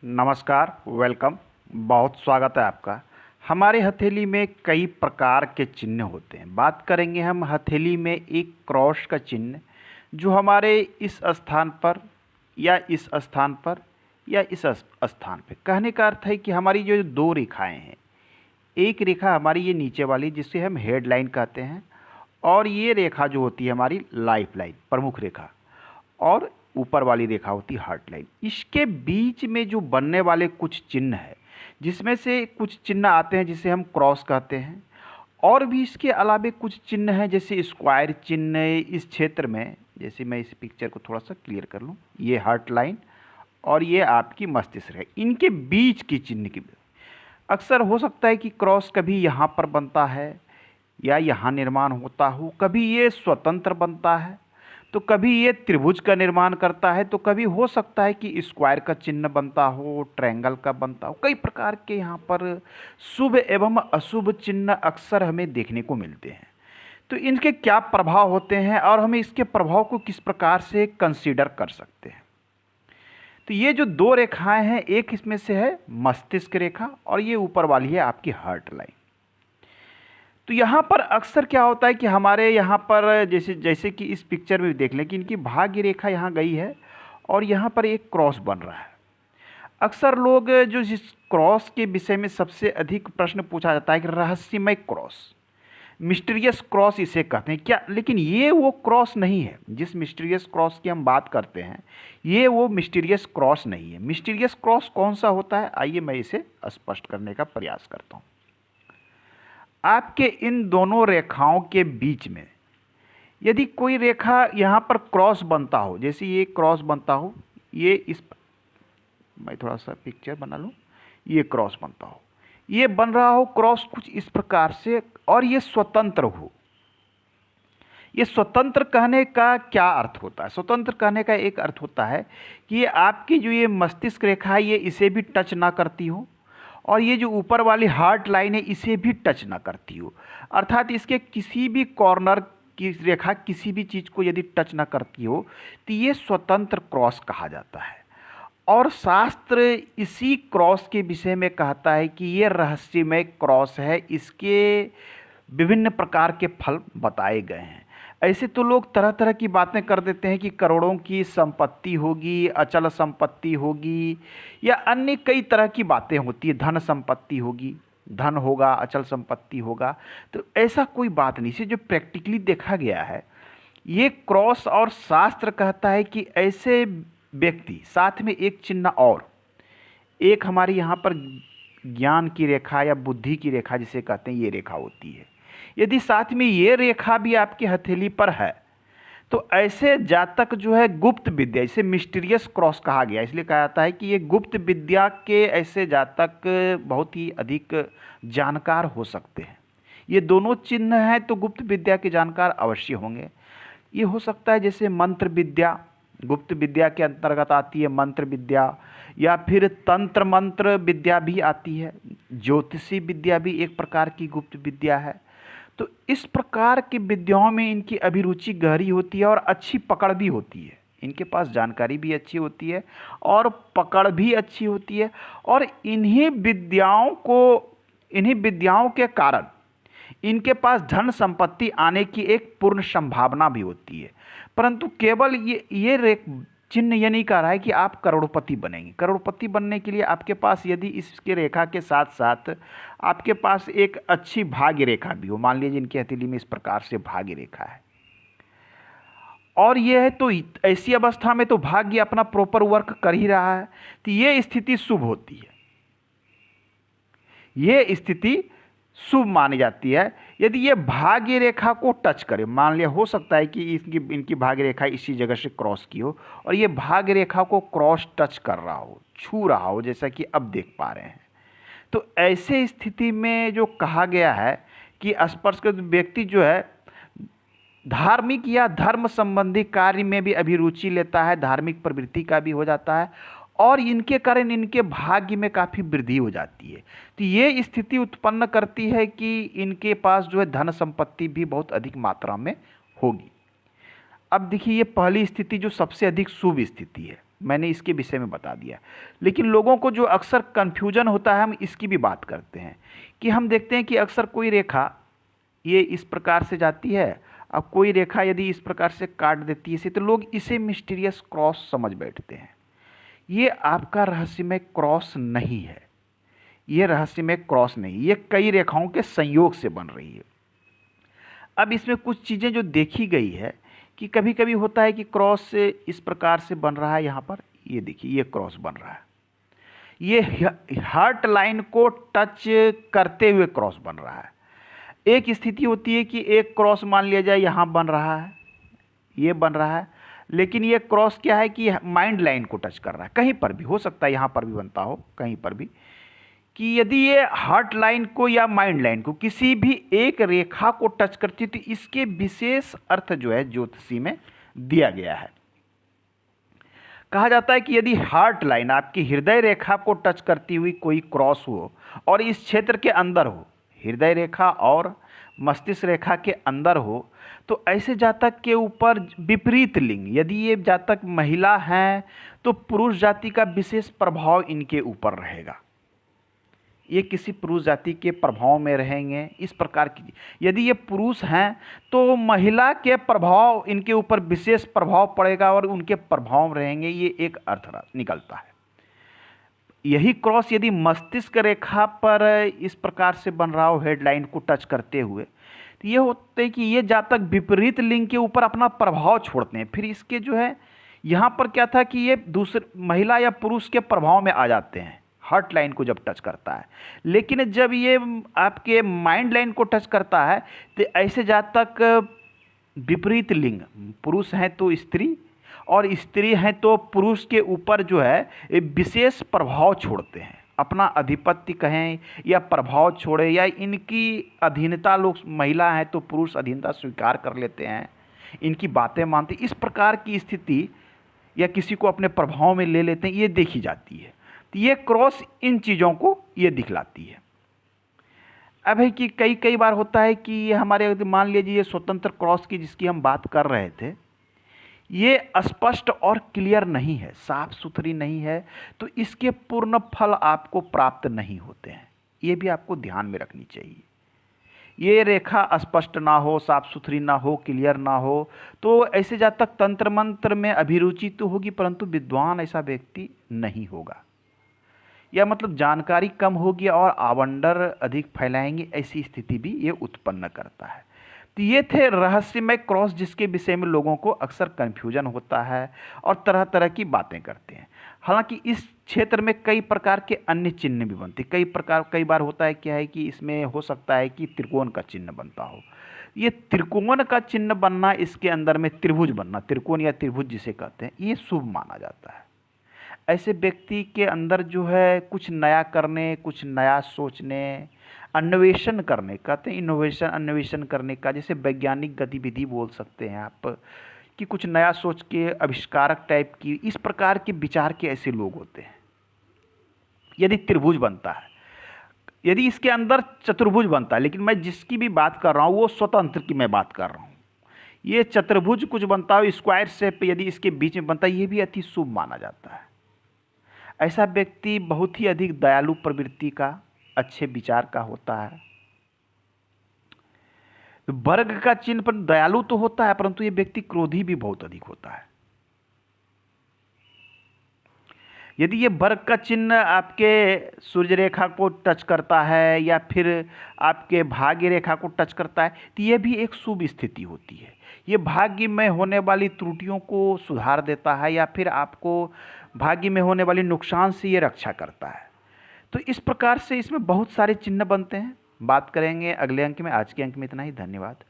नमस्कार, वेलकम। बहुत स्वागत है आपका। हमारे हथेली में कई प्रकार के चिन्ह होते हैं। बात करेंगे हम हथेली में एक क्रॉस का चिन्ह, जो हमारे इस स्थान पर या इस स्थान पर या इस स्थान पर। कहने का अर्थ है कि हमारी जो दो रेखाएं हैं, एक रेखा हमारी ये नीचे वाली जिसे हम हेड लाइन कहते हैं, और ये रेखा जो होती है हमारी लाइफ लाइन, प्रमुख रेखा, और ऊपर वाली रेखा होती है हार्ट लाइन। इसके बीच में जो बनने वाले कुछ चिन्ह है, जिसमें से कुछ चिन्ह आते हैं जिसे हम क्रॉस कहते हैं, और भी इसके अलावे कुछ चिन्ह हैं जैसे स्क्वायर चिन्ह। इस क्षेत्र में, जैसे मैं इस पिक्चर को थोड़ा सा क्लियर कर लूँ, ये हार्ट लाइन और ये आपकी मस्तिष्क है, इनके बीच की चिन्ह की अक्सर हो सकता है कि क्रॉस कभी यहाँ पर बनता है या यहाँ निर्माण होता हो, कभी ये स्वतंत्र बनता है तो कभी ये त्रिभुज का निर्माण करता है, तो कभी हो सकता है कि स्क्वायर का चिन्ह बनता हो, ट्रायंगल का बनता हो। कई प्रकार के यहाँ पर शुभ एवं अशुभ चिन्ह अक्सर हमें देखने को मिलते हैं। तो इनके क्या प्रभाव होते हैं और हमें इसके प्रभाव को किस प्रकार से कंसीडर कर सकते हैं। तो ये जो दो रेखाएं हैं, एक इसमें से है मस्तिष्क रेखा और ये ऊपर वाली है आपकी हार्ट लाइन। तो यहाँ पर अक्सर क्या होता है कि हमारे यहाँ पर जैसे कि इस पिक्चर में देख लें कि इनकी भाग्य रेखा यहाँ गई है और यहाँ पर एक क्रॉस बन रहा है। अक्सर लोग जो इस क्रॉस के विषय में सबसे अधिक प्रश्न पूछा जाता है कि रहस्यमय क्रॉस, मिस्टीरियस क्रॉस इसे कहते हैं क्या, लेकिन ये वो क्रॉस नहीं है। जिस मिस्टीरियस क्रॉस की हम बात करते हैं, ये वो मिस्टीरियस क्रॉस नहीं है। मिस्टीरियस क्रॉस कौन सा होता है, आइए मैं इसे स्पष्ट करने का प्रयास करता हूँ। आपके इन दोनों रेखाओं के बीच में यदि कोई रेखा यहाँ पर क्रॉस बनता हो, जैसे ये क्रॉस बनता हो, ये इस, मैं थोड़ा सा पिक्चर बना लूँ, ये क्रॉस बनता हो, ये बन रहा हो क्रॉस कुछ इस प्रकार से, और ये स्वतंत्र हो। ये स्वतंत्र कहने का क्या अर्थ होता है? स्वतंत्र कहने का एक अर्थ होता है कि ये आपकी जो ये मस्तिष्क रेखा है, ये इसे भी टच ना करती हो, और ये जो ऊपर वाली हार्ट लाइन है इसे भी टच ना करती हो। अर्थात इसके किसी भी कॉर्नर की रेखा किसी भी चीज़ को यदि टच ना करती हो तो ये स्वतंत्र क्रॉस कहा जाता है। और शास्त्र इसी क्रॉस के विषय में कहता है कि ये रहस्यमय क्रॉस है, इसके विभिन्न प्रकार के फल बताए गए हैं। ऐसे तो लोग तरह तरह की बातें कर देते हैं कि करोड़ों की संपत्ति होगी, अचल संपत्ति होगी, या अन्य कई तरह की बातें होती है, धन संपत्ति होगी, धन होगा, अचल संपत्ति होगा। तो ऐसा कोई बात नहीं। इसे जो प्रैक्टिकली देखा गया है, ये क्रॉस, और शास्त्र कहता है कि ऐसे व्यक्ति, साथ में एक चिन्ह और, एक हमारी यहाँ पर ज्ञान की रेखा या बुद्धि की रेखा जिसे कहते हैं, ये रेखा होती है। यदि साथ में ये रेखा भी आपकी हथेली पर है तो ऐसे जातक जो है गुप्त विद्या, इसे मिस्टीरियस क्रॉस कहा गया, इसलिए कहा जाता है कि ये गुप्त विद्या के ऐसे जातक बहुत ही अधिक जानकार हो सकते हैं। ये दोनों चिन्ह हैं तो गुप्त विद्या के जानकार अवश्य होंगे। ये हो सकता है जैसे मंत्र विद्या, गुप्त विद्या के अंतर्गत आती है मंत्र विद्या, या फिर तंत्र मंत्र विद्या भी आती है, ज्योतिषी विद्या भी एक प्रकार की गुप्त विद्या है। तो इस प्रकार की विद्याओं में इनकी अभिरुचि गहरी होती है और अच्छी पकड़ भी होती है। इनके पास जानकारी भी अच्छी होती है और पकड़ भी अच्छी होती है, और इन्हीं विद्याओं के कारण इनके पास धन संपत्ति आने की एक पूर्ण संभावना भी होती है। परंतु केवल ये चिन्ह ये नहीं कह रहा है कि आप करोड़पति बनेंगे। करोड़पति बनने के लिए आपके पास यदि इसके रेखा के साथ साथ आपके पास एक अच्छी भाग्य रेखा भी हो, मान लीजिए इनकी हथेली में इस प्रकार से भाग्य रेखा है, और ये है, तो ऐसी अवस्था में तो भाग्य अपना प्रॉपर वर्क कर ही रहा है, तो ये स्थिति शुभ होती है, ये स्थिति शुभ मानी जाती है। यदि ये भाग्य रेखा को टच करे, मान लिया हो सकता है कि इनकी भाग्य रेखा इसी जगह से क्रॉस की हो और ये भाग्य रेखा को क्रॉस टच कर रहा हो, छू रहा हो, जैसा कि अब देख पा रहे हैं, तो ऐसे स्थिति में जो कहा गया है कि स्पर्शकृत व्यक्ति जो है धार्मिक या धर्म संबंधी कार्य में भी अभिरुचि लेता है, धार्मिक प्रवृत्ति का भी हो जाता है, और इनके कारण इनके भाग्य में काफ़ी वृद्धि हो जाती है। तो ये स्थिति उत्पन्न करती है कि इनके पास जो है धन संपत्ति भी बहुत अधिक मात्रा में होगी। अब देखिए, ये पहली स्थिति जो सबसे अधिक शुभ स्थिति है, मैंने इसके विषय में बता दिया। लेकिन लोगों को जो अक्सर कन्फ्यूजन होता है, हम इसकी भी बात करते हैं कि हम देखते हैं कि अक्सर कोई रेखा ये इस प्रकार से जाती है, अब कोई रेखा यदि इस प्रकार से काट देती है इसे, तो लोग इसे मिस्टीरियस क्रॉस समझ बैठते हैं। ये आपका रहस्यमय क्रॉस नहीं है, ये रहस्यमय क्रॉस नहीं, ये कई रेखाओं के संयोग से बन रही है। अब इसमें कुछ चीज़ें जो देखी गई है कि कभी कभी होता है कि क्रॉस से इस प्रकार से बन रहा है, यहाँ पर ये देखिए ये क्रॉस बन रहा है, ये हार्ट लाइन को टच करते हुए क्रॉस बन रहा है। एक स्थिति होती है कि एक क्रॉस मान लिया जाए यहाँ बन रहा है, ये बन रहा है, लेकिन ये क्रॉस क्या है कि माइंड लाइन को टच कर रहा है। कहीं पर भी हो सकता है, यहाँ पर भी बनता हो, कहीं पर भी, कि यदि ये हार्ट लाइन को या माइंड लाइन को किसी भी एक रेखा को टच करती है तो इसके विशेष अर्थ जो है ज्योतिषी में दिया गया है। कहा जाता है कि यदि हार्ट लाइन आपकी हृदय रेखा को टच करती हुई कोई क्रॉस हो और इस क्षेत्र के अंदर हो, हृदय रेखा और मस्तिष्क रेखा के अंदर हो, तो ऐसे जातक के ऊपर विपरीत लिंग, यदि ये जातक महिला हैं तो पुरुष जाति का विशेष प्रभाव इनके ऊपर रहेगा, ये किसी पुरुष जाति के प्रभाव में रहेंगे। इस प्रकार की यदि ये पुरुष हैं तो महिला के प्रभाव इनके ऊपर विशेष प्रभाव पड़ेगा और उनके प्रभाव में रहेंगे, ये एक अर्थ निकलता है। यही क्रॉस यदि मस्तिष्क रेखा पर इस प्रकार से बन रहा हो हेडलाइन को टच करते हुए, तो ये होते हैं कि ये जातक विपरीत लिंग के ऊपर अपना प्रभाव छोड़ते हैं। फिर इसके जो है यहाँ पर क्या था कि ये दूसरे महिला या पुरुष के प्रभाव में आ जाते हैं हार्ट लाइन को जब टच करता है। लेकिन जब ये आपके माइंड लाइन को टच करता है तो ऐसे जातक विपरीत लिंग, पुरुष हैं तो स्त्री और स्त्री हैं तो पुरुष के ऊपर जो है विशेष प्रभाव छोड़ते हैं, अपना अधिपत्य कहें या प्रभाव छोड़े या इनकी अधीनता, लोग महिला हैं तो पुरुष अधीनता स्वीकार कर लेते हैं, इनकी बातें मानते, इस प्रकार की स्थिति या किसी को अपने प्रभाव में ले लेते हैं, ये देखी जाती है। तो ये क्रॉस इन चीज़ों को ये दिखलाती है। अब है कि कई बार होता है कि ये हमारे, मान लीजिए ये स्वतंत्र क्रॉस की जिसकी हम बात कर रहे थे, ये स्पष्ट और क्लियर नहीं है, साफ सुथरी नहीं है, तो इसके पूर्ण फल आपको प्राप्त नहीं होते हैं। ये भी आपको ध्यान में रखनी चाहिए। ये रेखा स्पष्ट ना हो, साफ सुथरी ना हो, क्लियर ना हो, तो ऐसे जब तक तंत्र मंत्र में अभिरुचि तो होगी परंतु विद्वान ऐसा व्यक्ति नहीं होगा, या मतलब जानकारी कम होगी और आवंडर अधिक फैलाएंगे, ऐसी स्थिति भी ये उत्पन्न करता है। तो ये थे रहस्यमय क्रॉस जिसके विषय में लोगों को अक्सर कन्फ्यूजन होता है और तरह तरह की बातें करते हैं। हालांकि इस क्षेत्र में कई प्रकार के अन्य चिन्ह भी बनते, कई बार होता है क्या है कि इसमें हो सकता है कि त्रिकोण का चिन्ह बनता हो। ये त्रिकोण का चिन्ह बनना, इसके अंदर में त्रिभुज बनना, त्रिकोण या त्रिभुज जिसे कहते हैं, ये शुभ माना जाता है। ऐसे व्यक्ति के अंदर जो है कुछ नया करने, कुछ नया सोचने, अन्वेषण करने, कहते हैं इनोवेशन, अन्वेषण करने का, जैसे वैज्ञानिक गतिविधि बोल सकते हैं आप, कि कुछ नया सोच के आविष्कारक टाइप की, इस प्रकार के विचार के ऐसे लोग होते हैं। यदि त्रिभुज बनता है, यदि इसके अंदर चतुर्भुज बनता है, लेकिन मैं जिसकी भी बात कर रहा हूँ वो स्वतंत्र की मैं बात कर रहा हूँ, ये चतुर्भुज कुछ बनता हो स्क्वायर शेप यदि इसके बीच में बनता है, ये भी अति शुभ माना जाता है। ऐसा व्यक्ति बहुत ही अधिक दयालु प्रवृत्ति का, अच्छे विचार का होता है। तो वर्ग का चिन्ह पर दयालु तो होता है परंतु ये व्यक्ति क्रोधी भी बहुत अधिक होता है। यदि ये वर्ग का चिन्ह आपके सूर्य रेखा को टच करता है या फिर आपके भाग्य रेखा को टच करता है तो ये भी एक शुभ स्थिति होती है। ये भाग्य में होने वाली त्रुटियों को सुधार देता है या फिर आपको भाग्य में होने वाली नुकसान से ये रक्षा करता है। तो इस प्रकार से इसमें बहुत सारे चिन्ह बनते हैं। बात करेंगे अगले अंक में। आज के अंक में इतना ही। धन्यवाद।